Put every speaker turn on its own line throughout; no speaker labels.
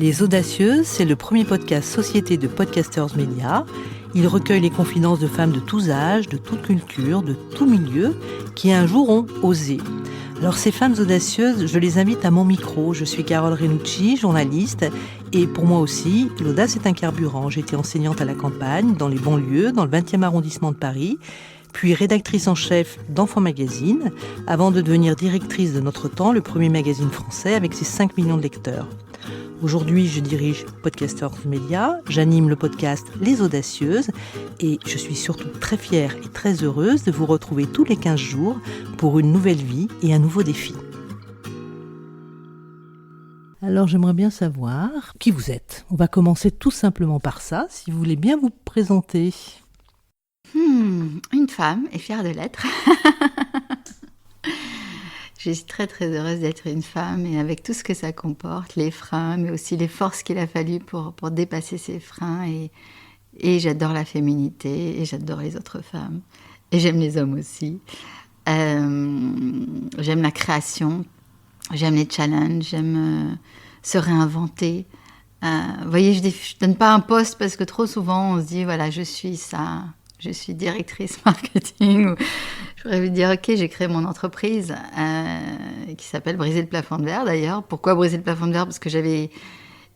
Les Audacieuses, c'est le premier podcast Société de Podcasters Média. Il recueille les confidences de femmes de tous âges, de toute culture, de tout milieu, qui un jour ont osé. Alors ces femmes audacieuses, je les invite à mon micro. Je suis Carole Renucci, journaliste, et pour moi aussi, l'audace est un carburant. J'étais enseignante à la campagne, dans les banlieues, dans le 20e arrondissement de Paris, puis rédactrice en chef d'Enfants Magazine, avant de devenir directrice de Notre Temps, le premier magazine français avec ses 5 millions de lecteurs. Aujourd'hui, je dirige Podcasters Média, j'anime le podcast Les Audacieuses et je suis surtout très fière et très heureuse de vous retrouver tous les 15 jours pour une nouvelle vie et un nouveau défi. Alors, j'aimerais bien savoir qui vous êtes. On va commencer tout simplement par ça, si vous voulez bien vous présenter.
Une femme et fière de l'être. Je suis très très heureuse d'être une femme et avec tout ce que ça comporte, les freins, mais aussi les forces qu'il a fallu pour dépasser ces freins. Et j'adore la féminité et j'adore les autres femmes. Et j'aime les hommes aussi. J'aime la création, j'aime les challenges, j'aime se réinventer. Vous voyez, je ne donne pas un poste parce que trop souvent on se dit, voilà, je suis ça. Je suis directrice marketing. Je pourrais vous dire, ok, j'ai créé mon entreprise qui s'appelle Briser le plafond de verre d'ailleurs. Pourquoi briser le plafond de verre ? Parce que j'avais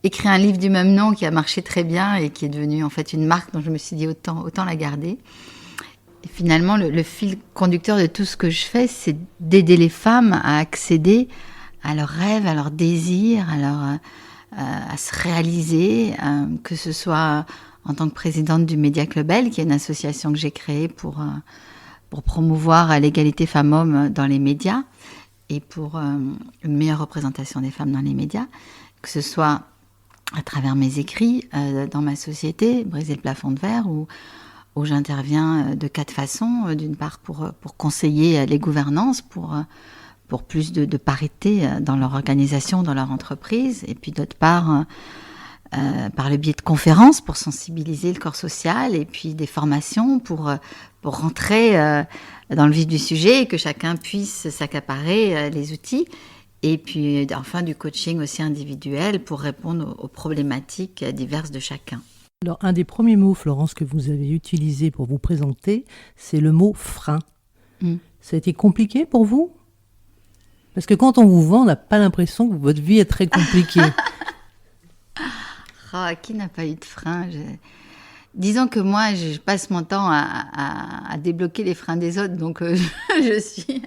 écrit un livre du même nom qui a marché très bien et qui est devenu en fait une marque dont je me suis dit autant la garder. Et finalement, le fil conducteur de tout ce que je fais, c'est d'aider les femmes à accéder à leurs rêves, à leurs désirs, à se réaliser, que ce soit en tant que présidente du Média Club Elle, qui est une association que j'ai créée pour promouvoir l'égalité femmes-hommes dans les médias et pour une meilleure représentation des femmes dans les médias, que ce soit à travers mes écrits dans ma société, Briser le plafond de verre, où j'interviens de 4 façons. D'une part pour conseiller les gouvernances, pour plus de parité dans leur organisation, dans leur entreprise, et puis d'autre part par le biais de conférences pour sensibiliser le corps social et puis des formations pour rentrer dans le vif du sujet et que chacun puisse s'accaparer les outils. Et puis enfin du coaching aussi individuel pour répondre aux problématiques diverses de chacun.
Alors un des premiers mots, Florence, que vous avez utilisé pour vous présenter, c'est le mot frein. Ça a été compliqué pour vous ? Parce que quand on vous vend, on n'a pas l'impression que votre vie est très compliquée.
Qui n'a pas eu de frein ? Disons que moi, je passe mon temps à débloquer les freins des autres, donc je suis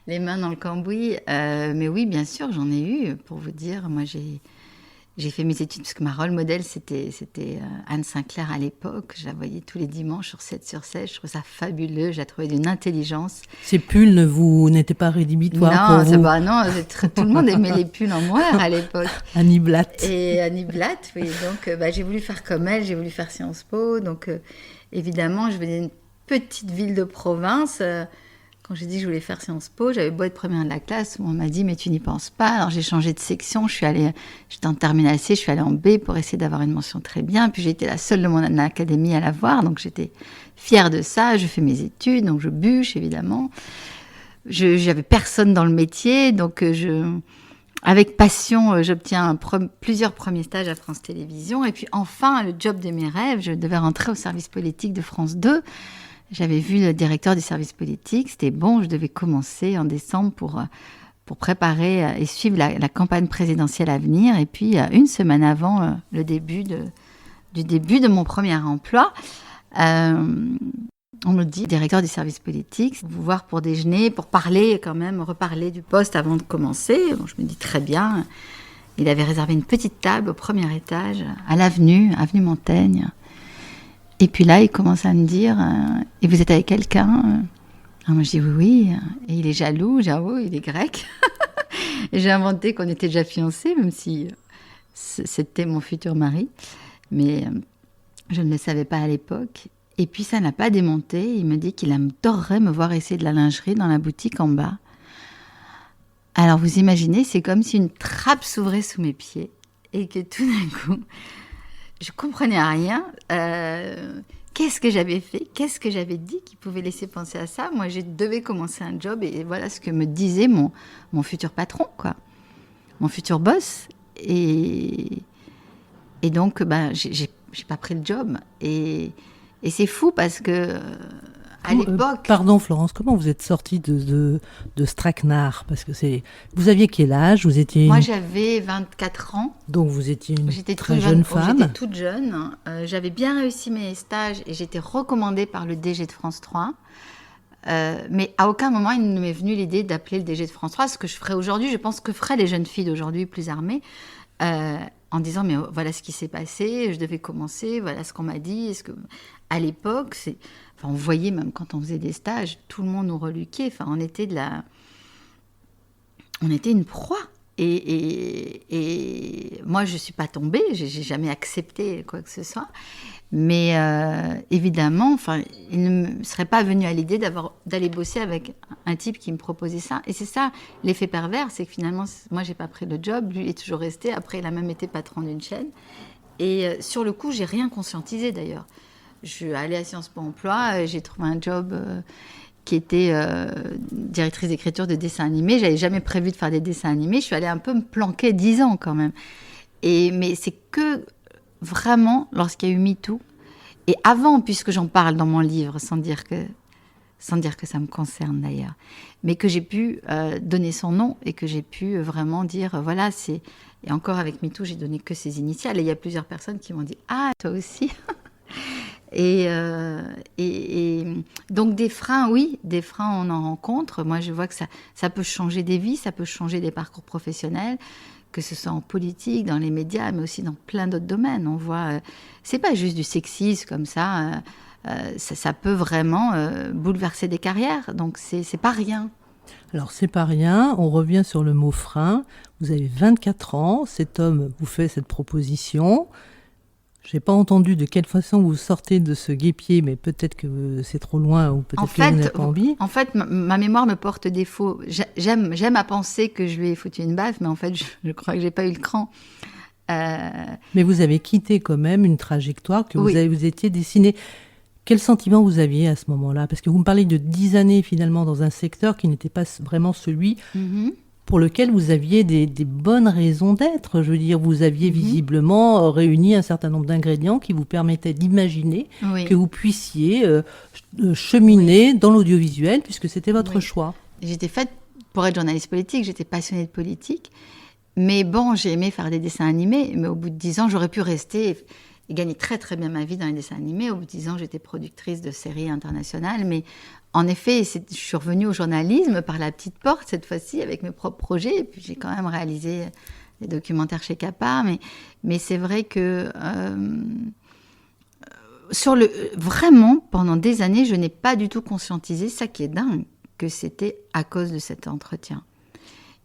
les mains dans le cambouis. Mais oui, bien sûr, j'en ai eu, pour vous dire. Moi, j'ai fait mes études, parce que ma rôle modèle, c'était Anne Sinclair à l'époque. Je la voyais tous les dimanches sur 7/7. Je trouvais ça fabuleux. Je la trouvais d'une intelligence.
Ces pulls n'étaient pas rédhibitoires pour vous ?
Non, tout le monde aimait les pulls en moire à l'époque.
Annie Blatt.
Et Annie Blatt, oui. Donc, j'ai voulu faire comme elle. J'ai voulu faire Sciences Po. Donc, évidemment, je venais d'une petite ville de province. Quand j'ai dit que je voulais faire Sciences Po, j'avais beau être première de la classe, on m'a dit « mais tu n'y penses pas ». Alors j'ai changé de section, j'étais en terminale C, je suis allée en B pour essayer d'avoir une mention très bien. Puis j'ai été la seule de mon académie à l'avoir, donc j'étais fière de ça. Je fais mes études, donc je bûche évidemment. J'avais personne dans le métier, donc avec passion, j'obtiens plusieurs premiers stages à France Télévisions. Et puis enfin, le job de mes rêves, je devais rentrer au service politique de France 2. J'avais vu le directeur du service politique, c'était bon, je devais commencer en décembre pour préparer et suivre la campagne présidentielle à venir. Et puis, une semaine avant le début de mon premier emploi, on me dit, directeur du service politique, vous voir pour déjeuner, pour parler quand même, reparler du poste avant de commencer. Bon, je me dis très bien. Il avait réservé une petite table au premier étage, à avenue Montaigne. Et puis là, il commence à me dire « Et vous êtes avec quelqu'un ?» Alors moi, je dis « Oui. » Et il est jaloux. J'ai dit « Oh, il est grec. » Et j'ai inventé qu'on était déjà fiancés, même si c'était mon futur mari. Mais je ne le savais pas à l'époque. Et puis, ça n'a pas démonté. Il me dit qu'il adorerait me voir essayer de la lingerie dans la boutique en bas. Alors, vous imaginez, c'est comme si une trappe s'ouvrait sous mes pieds et que tout d'un coup... Je comprenais rien. Qu'est-ce que j'avais fait ? Qu'est-ce que j'avais dit qui pouvait laisser penser à ça ? Moi, je devais commencer un job et voilà ce que me disait mon futur patron, quoi. Mon futur boss. Et Et donc, j'ai pas pris le job. Et c'est fou parce que à l'époque...
Pardon Florence, comment vous êtes sortie de Stracknard? Parce que vous aviez quel âge?
Moi j'avais 24 ans.
Donc vous étiez une très jeune femme.
J'étais toute jeune. J'avais bien réussi mes stages et j'étais recommandée par le DG de France 3. Mais à aucun moment il ne m'est venu l'idée d'appeler le DG de France 3. Ce que je ferais aujourd'hui, je pense que feraient les jeunes filles d'aujourd'hui plus armées. En disant, mais voilà ce qui s'est passé, je devais commencer, voilà ce qu'on m'a dit. À l'époque, on voyait même quand on faisait des stages, tout le monde nous reluquait. Enfin, on était une proie. Et moi, je ne suis pas tombée, j'ai jamais accepté quoi que ce soit. Mais évidemment, il ne me serait pas venu à l'idée d'aller bosser avec un type qui me proposait ça. Et c'est ça, l'effet pervers, c'est que finalement, moi, j'ai pas pris le job, lui, il est toujours resté. Après, il a même été patron d'une chaîne. Et sur le coup, j'ai rien conscientisé d'ailleurs. Je suis allée à Sciences Po Emploi, j'ai trouvé un job qui était directrice d'écriture de dessins animés. J'avais jamais prévu de faire des dessins animés. Je suis allée un peu me planquer 10 ans quand même. Mais c'est que vraiment lorsqu'il y a eu MeToo, et avant, puisque j'en parle dans mon livre, sans dire que ça me concerne d'ailleurs, mais que j'ai pu donner son nom et que j'ai pu vraiment dire, voilà, c'est... Et encore avec MeToo, j'ai donné que ses initiales. Et il y a plusieurs personnes qui m'ont dit, ah, toi aussi. Et donc des freins, oui, des freins, on en rencontre. Moi, je vois que ça peut changer des vies, ça peut changer des parcours professionnels, que ce soit en politique, dans les médias, mais aussi dans plein d'autres domaines. On voit, c'est pas juste du sexisme comme ça. Ça peut vraiment bouleverser des carrières. Donc c'est pas rien.
Alors c'est pas rien. On revient sur le mot frein. Vous avez 24 ans. Cet homme vous fait cette proposition. Je n'ai pas entendu de quelle façon vous sortez de ce guêpier, mais peut-être que c'est trop loin ou peut-être que vous n'avez pas envie.
En fait, ma mémoire me porte défaut. J'aime à penser que je lui ai foutu une baffe, mais en fait, je crois que je n'ai pas eu le cran.
Mais vous avez quitté quand même une trajectoire que
oui.
vous étiez dessinée. Quel sentiment vous aviez à ce moment-là? Parce que vous me parlez de 10 années finalement dans un secteur qui n'était pas vraiment celui... pour lequel vous aviez des bonnes raisons d'être. Je veux dire, vous aviez visiblement réuni un certain nombre d'ingrédients qui vous permettaient d'imaginer que vous puissiez cheminer dans l'audiovisuel, puisque c'était votre choix.
J'étais faite pour être journaliste politique, j'étais passionnée de politique. Mais bon, j'ai aimé faire des dessins animés, mais au bout de 10 ans, j'aurais pu rester et gagner très très bien ma vie dans les dessins animés. Au bout de 10 ans, j'étais productrice de séries internationales, mais en effet, je suis revenue au journalisme par la petite porte, cette fois-ci, avec mes propres projets. Et puis, j'ai quand même réalisé des documentaires chez Capa. Mais c'est vrai que vraiment, pendant des années, je n'ai pas du tout conscientisé, ça qui est dingue, que c'était à cause de cet entretien.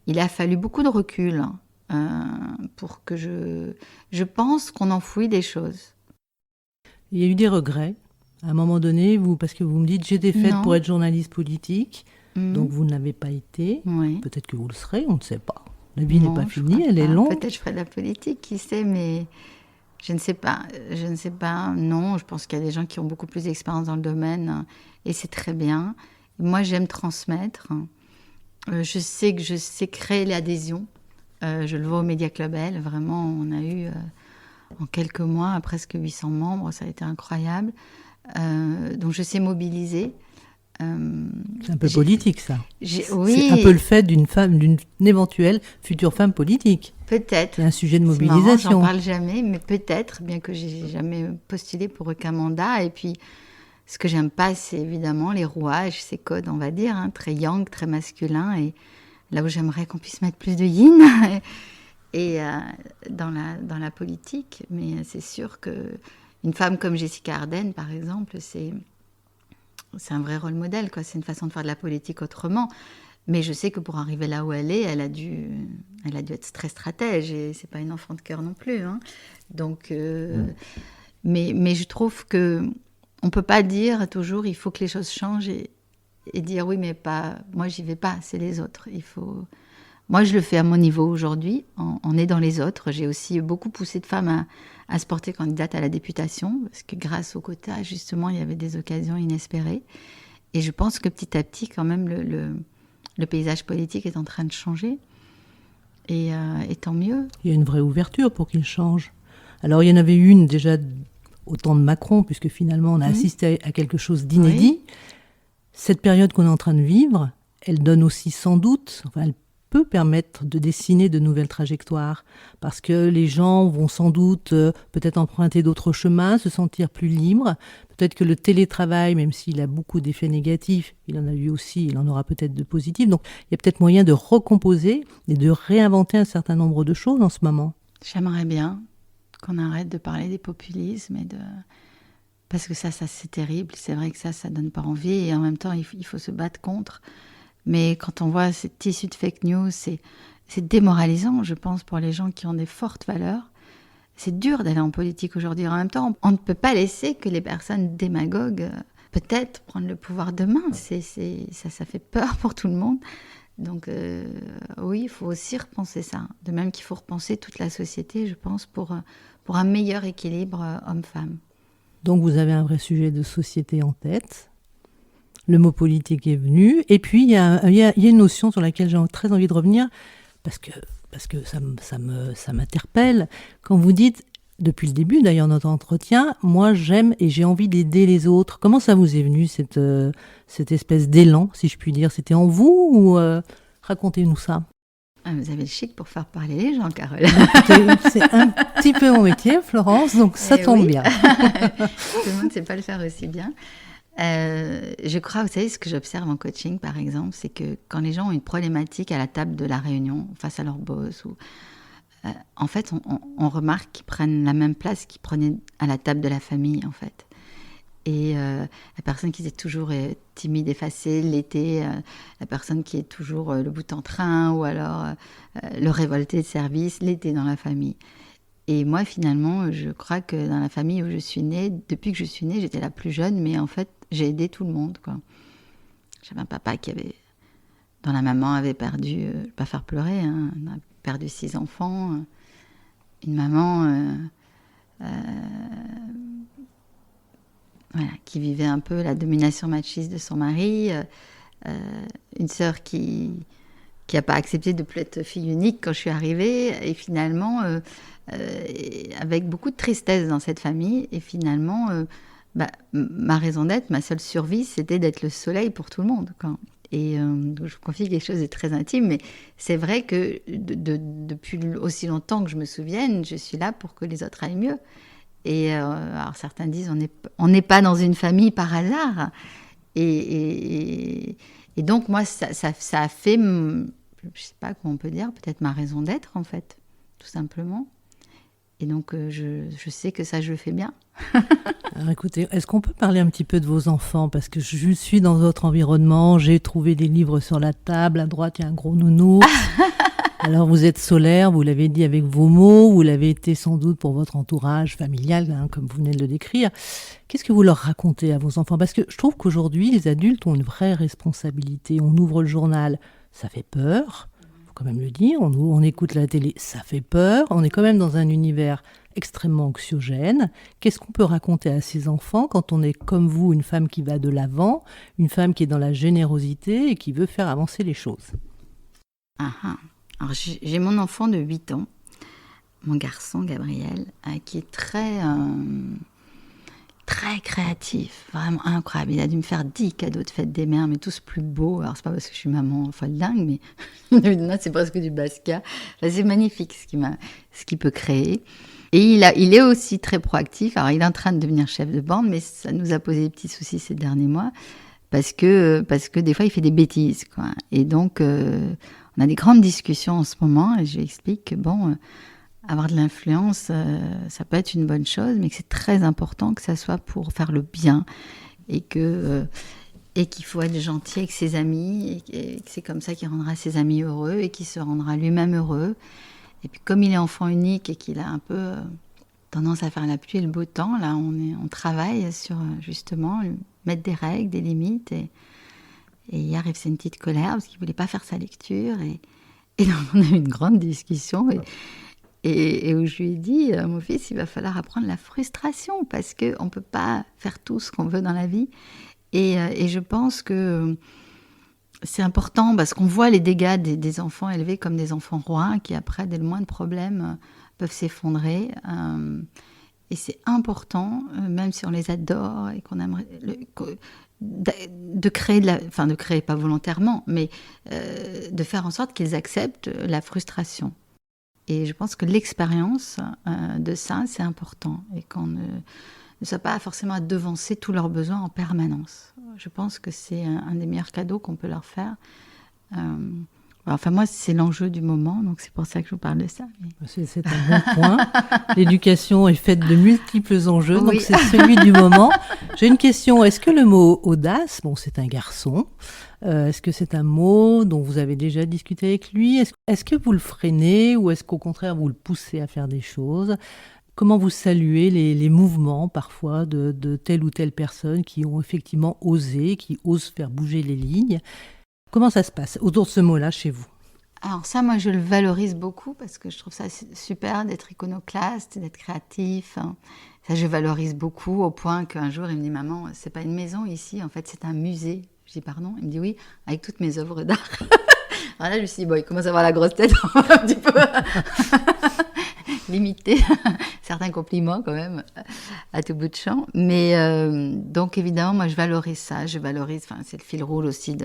Il a fallu beaucoup de recul pour que je pense qu'on enfouit des choses.
Il y a eu des regrets à un moment donné, parce que vous me dites j'étais faite pour être journaliste politique, donc vous ne l'avez pas été.
Oui.
Peut-être que vous le serez, on ne sait pas. La vie n'est pas finie, elle est longue.
Peut-être je ferai de la politique, qui sait, mais je ne sais pas. Non, je pense qu'il y a des gens qui ont beaucoup plus d'expérience dans le domaine et c'est très bien. Moi, j'aime transmettre. Je sais que je sais créer l'adhésion. Je le vois au Média Club L. Vraiment, on a eu en quelques mois presque 800 membres. Ça a été incroyable. Donc je sais mobiliser.
C'est un peu politique ça.
Oui.
C'est un peu le fait d'une éventuelle future femme politique.
Peut-être.
C'est un sujet de mobilisation.
J'en parle jamais, mais peut-être, bien que j'ai jamais postulé pour aucun mandat. Et puis, ce que j'aime pas, c'est évidemment les rouages, ces codes, on va dire, très yang, très masculin. Et là où j'aimerais qu'on puisse mettre plus de yin et dans la politique. Mais c'est sûr que une femme comme Jessica Arden, par exemple, c'est un vrai rôle modèle, quoi. C'est une façon de faire de la politique autrement. Mais je sais que pour arriver là où elle est, elle a dû être très stratège. Et c'est pas une enfant de cœur non plus. Hein. Donc, mais je trouve que on peut pas dire toujours il faut que les choses changent et dire oui, mais pas moi j'y vais pas, c'est les autres. Moi, je le fais à mon niveau aujourd'hui, en aidant les autres. J'ai aussi beaucoup poussé de femmes à se porter candidate à la députation, parce que grâce au quota, justement, il y avait des occasions inespérées. Et je pense que petit à petit, quand même, le paysage politique est en train de changer. Et tant mieux.
Il y a une vraie ouverture pour qu'il change. Alors il y en avait une déjà au temps de Macron, puisque finalement on a assisté à quelque chose d'inédit. Oui. Cette période qu'on est en train de vivre, elle donne aussi sans doute, elle peut permettre de dessiner de nouvelles trajectoires, parce que les gens vont sans doute peut-être emprunter d'autres chemins, se sentir plus libres. Peut-être que le télétravail, même s'il a beaucoup d'effets négatifs, il en a eu aussi, il en aura peut-être de positifs. Donc il y a peut-être moyen de recomposer et de réinventer un certain nombre de choses en ce moment.
J'aimerais bien qu'on arrête de parler des populismes parce que ça c'est terrible. C'est vrai que ça donne pas envie et en même temps il faut se battre contre. Mais quand on voit cette tissu de fake news, c'est démoralisant, je pense, pour les gens qui ont des fortes valeurs. C'est dur d'aller en politique aujourd'hui. En même temps, on ne peut pas laisser que les personnes démagogues peut-être prendre le pouvoir demain. Ça fait peur pour tout le monde. Donc oui, il faut aussi repenser ça. De même qu'il faut repenser toute la société, je pense, pour un meilleur équilibre homme-femme.
Donc vous avez un vrai sujet de société en tête. Le mot politique est venu. Et puis il y a une notion sur laquelle j'ai très envie de revenir, parce que ça m'interpelle. Quand vous dites, depuis le début d'ailleurs de notre entretien, moi j'aime et j'ai envie d'aider les autres. Comment ça vous est venu cette espèce d'élan, si je puis dire? C'était en vous ou racontez-nous ça.
Vous avez le chic pour faire parler les gens, Carole.
C'est un petit peu mon métier, Florence, donc ça tombe bien.
Tout le monde ne sait pas le faire aussi bien. Je crois, vous savez, ce que j'observe en coaching, par exemple, c'est que quand les gens ont une problématique à la table de la réunion, face à leur boss, en fait, on remarque qu'ils prennent la même place qu'ils prenaient à la table de la famille, en fait. Et la personne qui est toujours timide, effacée l'été, la personne qui est toujours le bout en train, ou alors le révolté de service l'été dans la famille. Et moi, finalement, je crois que dans la famille où je suis née, depuis que je suis née, j'étais la plus jeune, mais en fait, j'ai aidé tout le monde, quoi. J'avais un papa dont la maman avait perdu, je ne vais pas faire pleurer, hein, on a perdu 6 enfants. Une maman qui vivait un peu la domination machiste de son mari, une sœur qui n'a pas accepté de plus être fille unique quand je suis arrivée, et finalement, avec beaucoup de tristesse dans cette famille, et finalement, ma raison d'être, ma seule survie, c'était d'être le soleil pour tout le monde, quoi. Et donc je vous confie quelque chose de très intime, mais c'est vrai que depuis aussi longtemps que je me souvienne, je suis là pour que les autres aillent mieux. Et alors certains disent on n'est pas dans une famille par hasard. Et donc moi, ça a fait, je ne sais pas comment on peut dire, peut-être ma raison d'être en fait, tout simplement. Et donc je sais que ça, je le fais bien.
Alors écoutez, est-ce qu'on peut parler un petit peu de vos enfants? Parce que je suis dans votre environnement, j'ai trouvé des livres sur la table, à droite il y a un gros nounours. Alors vous êtes solaire, vous l'avez dit avec vos mots, vous l'avez été sans doute pour votre entourage familial, hein, comme vous venez de le décrire. Qu'est-ce que vous leur racontez à vos enfants? Parce que je trouve qu'aujourd'hui, les adultes ont une vraie responsabilité. On ouvre le journal, ça fait peur, il faut quand même le dire, on écoute la télé, ça fait peur, on est quand même dans un univers extrêmement anxiogène. Qu'est-ce qu'on peut raconter à ses enfants quand on est comme vous, une femme qui va de l'avant, une femme qui est dans la générosité et qui veut faire avancer les choses?
Alors j'ai mon enfant de 8 ans, mon garçon Gabriel, qui est très créatif, vraiment incroyable. Il a dû me faire 10 cadeaux de fête des mères, mais tous plus beaux. Alors c'est pas parce que je suis maman folle dingue, mais c'est presque du Basquiat. Enfin, c'est magnifique ce qu'il peut créer. Et il est aussi très proactif. Alors il est en train de devenir chef de bande, mais ça nous a posé des petits soucis ces derniers mois, parce que des fois il fait des bêtises, quoi. Et donc on a des grandes discussions en ce moment, et je lui explique que avoir de l'influence, ça peut être une bonne chose, mais que c'est très important que ça soit pour faire le bien, et qu'il faut être gentil avec ses amis, et que c'est comme ça qu'il rendra ses amis heureux, et qu'il se rendra lui-même heureux. Et puis comme il est enfant unique et qu'il a un peu tendance à faire la pluie et le beau temps, là on travaille sur justement mettre des règles, des limites, et hier il faisait une petite colère parce qu'il ne voulait pas faire sa lecture, et donc on a eu une grande discussion, et où je lui ai dit, mon fils, il va falloir apprendre la frustration, parce qu'on ne peut pas faire tout ce qu'on veut dans la vie, et je pense que c'est important, parce qu'on voit les dégâts des enfants élevés comme des enfants rois, qui après, dès le moindre problème, peuvent s'effondrer. Et c'est important, même si on les adore et qu'on aimerait de créer de créer pas volontairement, mais de faire en sorte qu'ils acceptent la frustration. Et je pense que l'expérience de ça, c'est important, et qu'on ne soit pas forcément à devancer tous leurs besoins en permanence. Je pense que c'est un des meilleurs cadeaux qu'on peut leur faire. Enfin, moi, c'est l'enjeu du moment, donc c'est pour ça que je vous parle de ça. Mais...
C'est un bon point. L'éducation est faite de multiples enjeux, oui. Donc c'est celui du moment. J'ai une question. Est-ce que le mot audace, bon, c'est un garçon, est-ce que c'est un mot dont vous avez déjà discuté avec lui ? Est-ce que vous le freinez ou est-ce qu'au contraire vous le poussez à faire des choses ? Comment vous saluez les mouvements parfois de telle ou telle personne qui ont effectivement osé, qui osent faire bouger les lignes ? Comment ça se passe autour de ce mot-là chez vous ?
Alors ça, moi, je le valorise beaucoup parce que je trouve ça super d'être iconoclaste, d'être créatif. Ça, je valorise beaucoup au point qu'un jour, il me dit « Maman, c'est pas une maison ici, en fait, c'est un musée. » Je dis « Pardon ?» Il me dit « Oui, avec toutes mes œuvres d'art. » Alors là, je me suis dit « Bon, il commence à avoir la grosse tête, un petit peu limiter certains compliments quand même à tout bout de champ. » Mais donc, évidemment, moi, je valorise ça. C'est le fil rouge aussi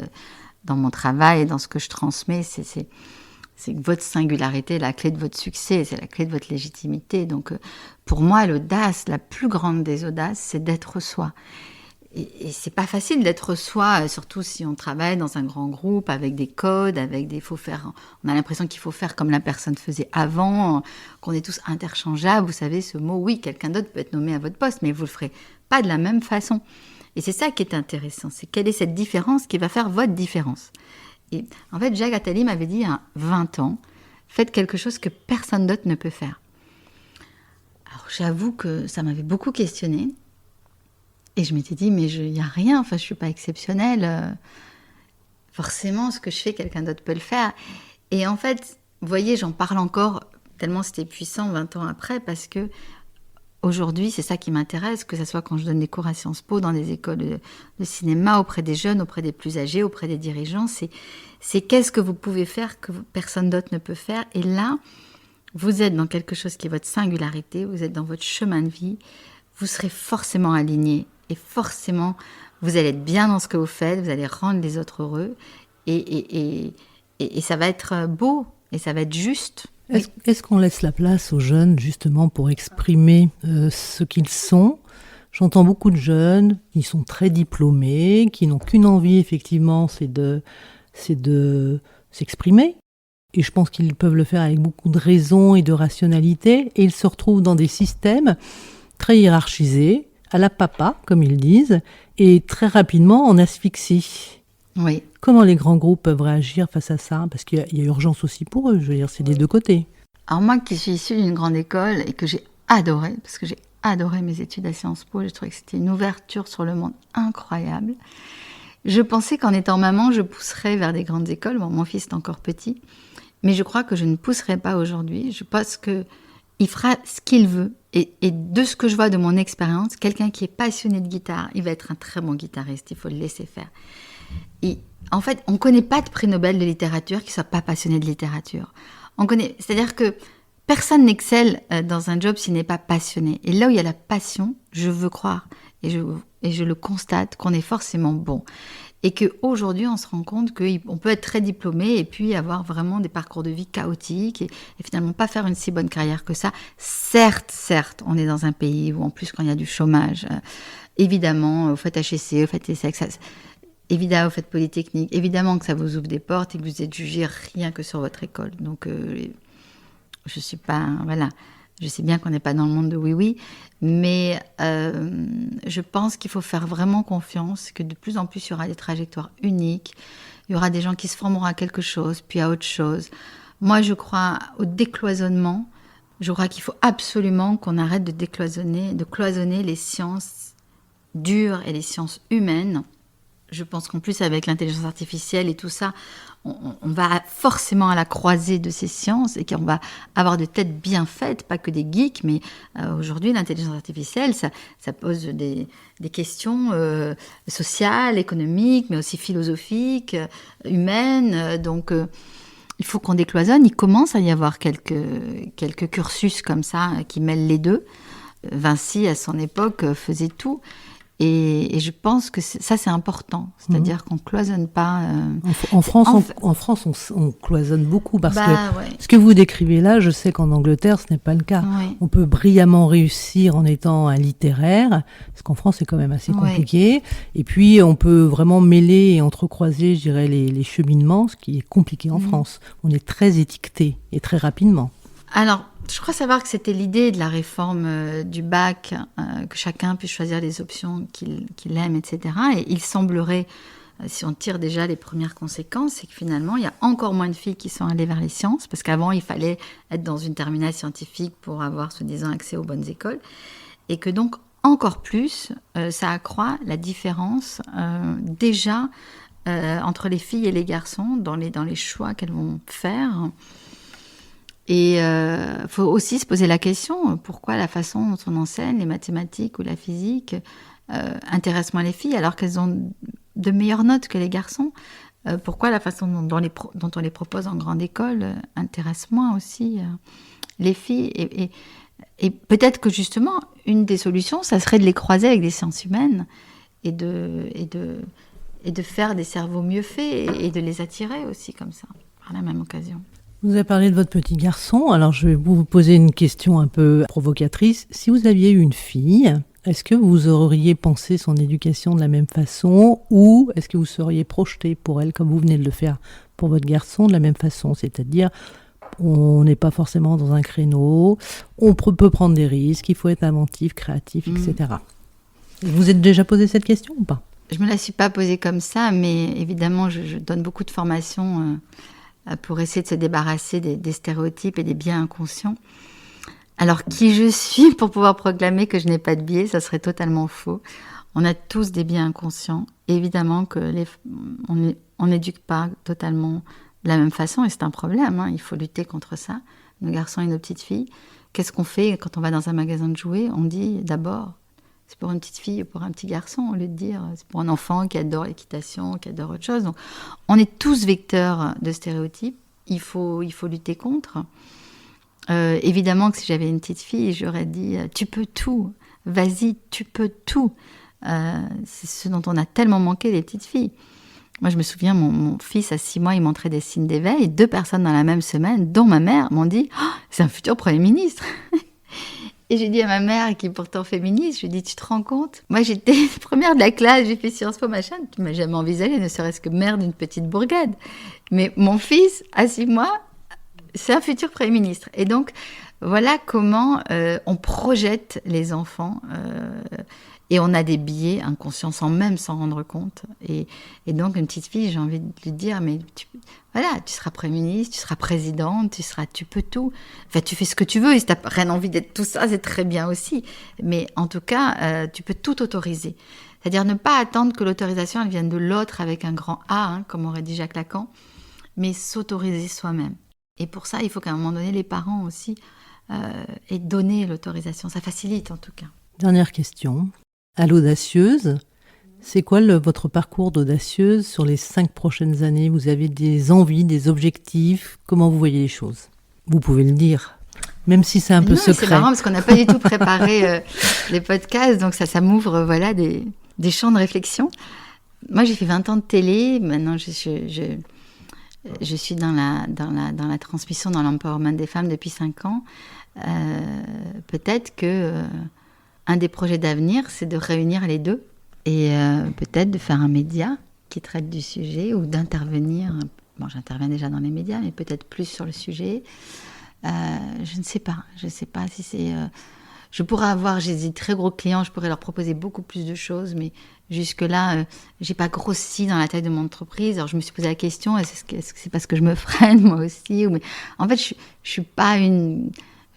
dans mon travail et dans ce que je transmets, c'est que votre singularité est la clé de votre succès, c'est la clé de votre légitimité. Donc, pour moi, l'audace, la plus grande des audaces, c'est d'être soi. Et c'est pas facile d'être soi, surtout si on travaille dans un grand groupe, avec des codes, on a l'impression qu'il faut faire comme la personne faisait avant, qu'on est tous interchangeables. Vous savez, ce mot, oui, quelqu'un d'autre peut être nommé à votre poste, mais vous le ferez pas de la même façon. Et c'est ça qui est intéressant, c'est quelle est cette différence qui va faire votre différence. Et en fait, Jacques Attali m'avait dit à 20 ans, faites quelque chose que personne d'autre ne peut faire. Alors j'avoue que ça m'avait beaucoup questionnée. Et je m'étais dit, mais il n'y a rien, je ne suis pas exceptionnelle. Forcément, ce que je fais, quelqu'un d'autre peut le faire. Et en fait, vous voyez, j'en parle encore, tellement c'était puissant 20 ans après, parce que aujourd'hui, c'est ça qui m'intéresse, que ce soit quand je donne des cours à Sciences Po, dans des écoles de cinéma, auprès des jeunes, auprès des plus âgés, auprès des dirigeants, c'est qu'est-ce que vous pouvez faire que personne d'autre ne peut faire. Et là, vous êtes dans quelque chose qui est votre singularité, vous êtes dans votre chemin de vie, vous serez forcément aligné et forcément, vous allez être bien dans ce que vous faites, vous allez rendre les autres heureux et ça va être beau et ça va être juste.
Est-ce qu'on laisse la place aux jeunes justement pour exprimer ce qu'ils sont ? J'entends beaucoup de jeunes qui sont très diplômés, qui n'ont qu'une envie effectivement, c'est de s'exprimer. Et je pense qu'ils peuvent le faire avec beaucoup de raison et de rationalité. Et ils se retrouvent dans des systèmes très hiérarchisés, à la papa, comme ils disent, et très rapidement en asphyxie.
Oui.
Comment les grands groupes peuvent réagir face à ça ? Parce qu'il y a urgence aussi pour eux, je veux dire, c'est des deux côtés.
Alors moi qui suis issue d'une grande école et que j'ai adoré, parce que j'ai adoré mes études à Sciences Po, j'ai trouvé que c'était une ouverture sur le monde incroyable. Je pensais qu'en étant maman, je pousserais vers des grandes écoles. Bon, mon fils est encore petit, mais je crois que je ne pousserai pas aujourd'hui. Je pense qu'il fera ce qu'il veut. Et de ce que je vois de mon expérience, quelqu'un qui est passionné de guitare, il va être un très bon guitariste, il faut le laisser faire. Et en fait, on ne connaît pas de prix Nobel de littérature qui ne soit pas passionné de littérature. C'est-à-dire que personne n'excelle dans un job s'il n'est pas passionné. Et là où il y a la passion, je veux croire, et je le constate, qu'on est forcément bon. Et qu'aujourd'hui, on se rend compte qu'on peut être très diplômé et puis avoir vraiment des parcours de vie chaotiques et finalement pas faire une si bonne carrière que ça. Certes, on est dans un pays où en plus quand il y a du chômage, évidemment, vous faites HEC, vous faites ESSEC, évidemment, vous faites Polytechnique, évidemment que ça vous ouvre des portes et que vous êtes jugé rien que sur votre école. Donc, je suis pas... Voilà. Je sais bien qu'on n'est pas dans le monde de oui-oui, mais je pense qu'il faut faire vraiment confiance, que de plus en plus, il y aura des trajectoires uniques, il y aura des gens qui se formeront à quelque chose, puis à autre chose. Moi, je crois au décloisonnement. Je crois qu'il faut absolument qu'on arrête de cloisonner les sciences dures et les sciences humaines. Je pense qu'en plus, avec l'intelligence artificielle et tout ça, on va forcément à la croisée de ces sciences et qu'on va avoir de têtes bien faites, pas que des geeks, mais aujourd'hui, l'intelligence artificielle, ça pose des questions sociales, économiques, mais aussi philosophiques, humaines. Donc, il faut qu'on décloisonne. Il commence à y avoir quelques cursus comme ça qui mêlent les deux. Vinci, à son époque, faisait tout. Et je pense que ça, c'est important. C'est-à-dire qu'on ne cloisonne pas.
En France, on cloisonne beaucoup parce que
ouais.
Ce que vous décrivez là, je sais qu'en Angleterre, ce n'est pas le cas.
Ouais.
On peut brillamment réussir en étant un littéraire, parce qu'en France, c'est quand même assez compliqué. Ouais. Et puis, on peut vraiment mêler et entrecroiser, je dirais, les cheminements, ce qui est compliqué en France. On est très étiqueté et très rapidement.
Alors, je crois savoir que c'était l'idée de la réforme du bac, que chacun puisse choisir les options qu'il aime, etc. Et il semblerait, si on tire déjà les premières conséquences, c'est que finalement, il y a encore moins de filles qui sont allées vers les sciences, parce qu'avant, il fallait être dans une terminale scientifique pour avoir, soi-disant, accès aux bonnes écoles. Et que donc, encore plus, ça accroît la différence déjà entre les filles et les garçons dans les choix qu'elles vont faire. Et faut aussi se poser la question, pourquoi la façon dont on enseigne les mathématiques ou la physique intéresse moins les filles alors qu'elles ont de meilleures notes que les garçons. Pourquoi la façon dont on les propose en grande école intéresse moins aussi les filles. Et peut-être que justement, une des solutions, ça serait de les croiser avec des sciences humaines et de faire des cerveaux mieux faits et de les attirer aussi comme ça, par la même occasion.
Vous avez parlé de votre petit garçon, alors je vais vous poser une question un peu provocatrice. Si vous aviez eu une fille, est-ce que vous auriez pensé son éducation de la même façon ou est-ce que vous seriez projeté pour elle, comme vous venez de le faire pour votre garçon, de la même façon ? C'est-à-dire, on n'est pas forcément dans un créneau, on peut prendre des risques, il faut être inventif, créatif, etc. Vous êtes déjà posé cette question ou pas ?
Je ne me la suis pas posée comme ça, mais évidemment, je donne beaucoup de formations pour essayer de se débarrasser des stéréotypes et des biais inconscients. Alors, qui je suis pour pouvoir proclamer que je n'ai pas de biais, ça serait totalement faux. On a tous des biais inconscients. Et évidemment on n'éduque pas totalement de la même façon, et c'est un problème, hein. Il faut lutter contre ça. Nos garçons et nos petites filles, qu'est-ce qu'on fait quand on va dans un magasin de jouets ? On dit d'abord, c'est pour une petite fille ou pour un petit garçon, au lieu de dire c'est pour un enfant qui adore l'équitation, qui adore autre chose. Donc, on est tous vecteurs de stéréotypes. Il faut lutter contre. Évidemment que si j'avais une petite fille, j'aurais dit tu peux tout, vas-y, tu peux tout. C'est ce dont on a tellement manqué les petites filles. Moi, je me souviens, mon fils, à 6 mois, il montrait des signes d'éveil. 2 personnes dans la même semaine, dont ma mère, m'ont dit c'est un futur Premier ministre. Et j'ai dit à ma mère, qui est pourtant féministe, je lui ai dit, tu te rends compte ? Moi, j'étais première de la classe, j'ai fait Sciences Po, machin, tu m'as jamais envisagé, ne serait-ce que mère d'une petite bourgade. Mais mon fils, à 6 mois, c'est un futur Premier ministre. Et donc, voilà comment on projette les enfants et on a des biais inconscients sans même s'en rendre compte. Et donc, une petite fille, j'ai envie de lui dire, mais tu seras Premier ministre, tu seras présidente, tu peux tout. Enfin, tu fais ce que tu veux, et si tu n'as rien envie d'être tout ça, c'est très bien aussi. Mais en tout cas, tu peux tout autoriser. C'est-à-dire ne pas attendre que l'autorisation elle vienne de l'autre avec un grand A, hein, comme aurait dit Jacques Lacan, mais s'autoriser soi-même. Et pour ça, il faut qu'à un moment donné, les parents aussi aient donné l'autorisation. Ça facilite en tout cas.
Dernière question. À l'audacieuse, c'est quoi votre parcours d'audacieuse sur les 5 prochaines années ? Vous avez des envies, des objectifs ? Comment vous voyez les choses ? Vous pouvez le dire, même si c'est un peu secret.
C'est marrant parce qu'on n'a pas du tout préparé les podcasts, donc ça m'ouvre des champs de réflexion. Moi, j'ai fait 20 ans de télé. Maintenant, je suis dans la transmission, dans l'empowerment des femmes depuis 5 ans. Peut-être que un des projets d'avenir, c'est de réunir les deux et peut-être de faire un média qui traite du sujet ou d'intervenir. Bon, j'interviens déjà dans les médias, mais peut-être plus sur le sujet. Je ne sais pas. Je ne sais pas si c'est... Je pourrais avoir, j'ai des très gros clients, je pourrais leur proposer beaucoup plus de choses, mais jusque-là, j'ai pas grossi dans la taille de mon entreprise. Alors, je me suis posé la question, est-ce que c'est parce que je me freine, moi aussi mais... En fait, je suis pas une...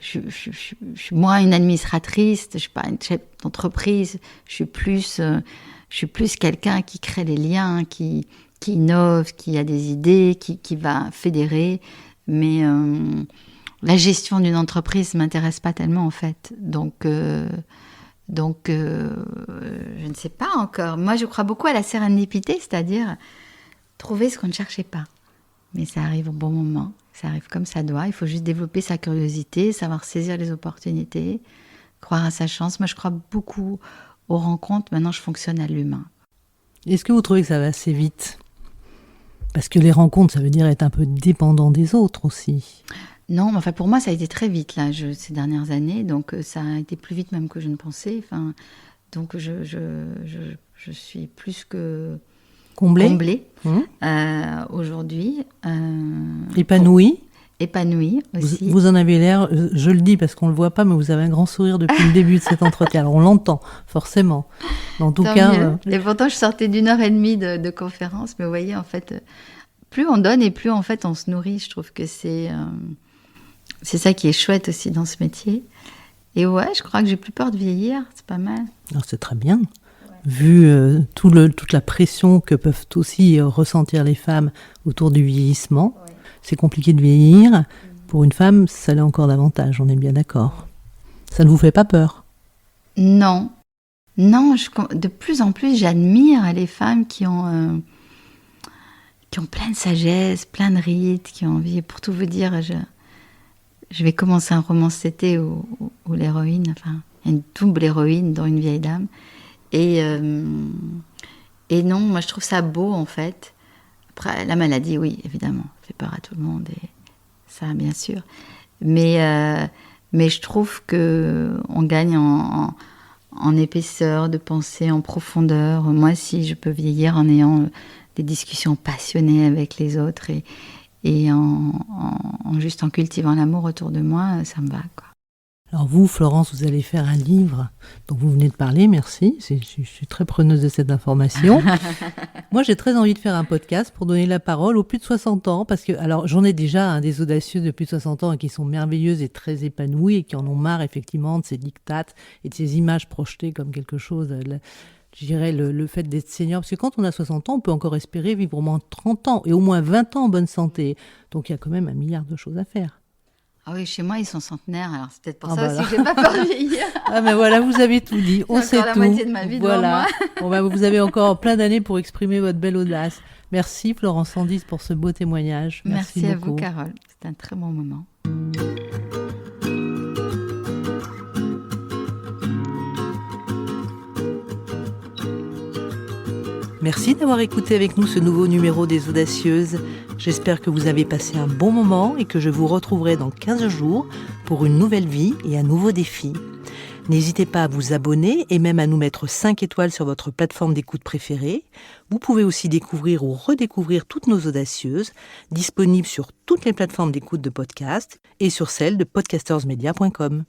Je suis moins une administratrice, je suis pas une chef d'entreprise, je suis plus quelqu'un qui crée des liens, qui innove, qui a des idées, qui va fédérer. Mais la gestion d'une entreprise m'intéresse pas tellement en fait. Donc, je ne sais pas encore. Moi, je crois beaucoup à la sérendipité, c'est-à-dire trouver ce qu'on ne cherchait pas. mais ça arrive au bon moment. Ça arrive comme ça doit. Il faut juste développer sa curiosité, savoir saisir les opportunités, croire à sa chance. Moi, je crois beaucoup aux rencontres. Maintenant, je fonctionne à l'humain.
Est-ce que vous trouvez que ça va assez vite ? Parce que les rencontres, ça veut dire être un peu dépendant des autres aussi.
Non, mais enfin, pour moi, ça a été très vite là, ces dernières années. Donc, ça a été plus vite même que je ne pensais. Enfin, donc, je suis plus que comblée aujourd'hui.
Épanouie.
Épanouie aussi.
Vous en avez l'air, je le dis parce qu'on ne le voit pas, mais vous avez un grand sourire depuis le début de cet entretien. Alors on l'entend, forcément. En tout cas...
Et pourtant, je sortais d'1h30 de conférence. Mais vous voyez, en fait, plus on donne et plus en fait on se nourrit. Je trouve que c'est ça qui est chouette aussi dans ce métier. Et ouais, je crois que j'ai plus peur de vieillir. C'est pas mal.
Alors c'est très bien. Vu toute la pression que peuvent aussi ressentir les femmes autour du vieillissement. Ouais. C'est compliqué de vieillir. Pour une femme, ça l'est encore davantage, on est bien d'accord. Ça ne vous fait pas peur ?
Non. Non, de plus en plus, j'admire les femmes qui ont plein de sagesse, plein de rites, qui ont envie. Pour tout vous dire, je vais commencer un roman cet été où l'héroïne, enfin, une double héroïne, dont une vieille dame. Et non, moi je trouve ça beau en fait. Après, la maladie, oui, évidemment, fait peur à tout le monde, et ça, bien sûr. Mais je trouve qu'on gagne en épaisseur de pensée, en profondeur. Moi, si je peux vieillir en ayant des discussions passionnées avec les autres et juste en cultivant l'amour autour de moi, ça me va, quoi.
Alors vous, Florence, vous allez faire un livre dont vous venez de parler, merci. Je suis très preneuse de cette information. Moi, j'ai très envie de faire un podcast pour donner la parole aux plus de 60 ans, parce que, alors, j'en ai déjà des audacieuses de plus de 60 ans qui sont merveilleuses et très épanouies et qui en ont marre, effectivement, de ces dictates et de ces images projetées comme quelque chose, je dirais, le fait d'être senior. Parce que quand on a 60 ans, on peut encore espérer vivre au moins 30 ans et au moins 20 ans en bonne santé. Donc, il y a quand même 1 milliard de choses à faire.
Ah oui, chez moi, ils sont centenaires, alors c'est peut-être pour ça aussi que j'ai pas peur de vieillir.
Ah ben voilà, vous avez tout dit, on sait tout.
La moitié de ma vie devant moi.
Bon ben, vous avez encore plein d'années pour exprimer votre belle audace. Merci Florence Sandis pour ce beau témoignage.
Merci à vous, Carole. C'était un très bon moment.
Merci d'avoir écouté avec nous ce nouveau numéro des Audacieuses. J'espère que vous avez passé un bon moment et que je vous retrouverai dans 15 jours pour une nouvelle vie et un nouveau défi. N'hésitez pas à vous abonner et même à nous mettre 5 étoiles sur votre plateforme d'écoute préférée. Vous pouvez aussi découvrir ou redécouvrir toutes nos Audacieuses, disponibles sur toutes les plateformes d'écoute de podcast et sur celle de podcastersmedia.com.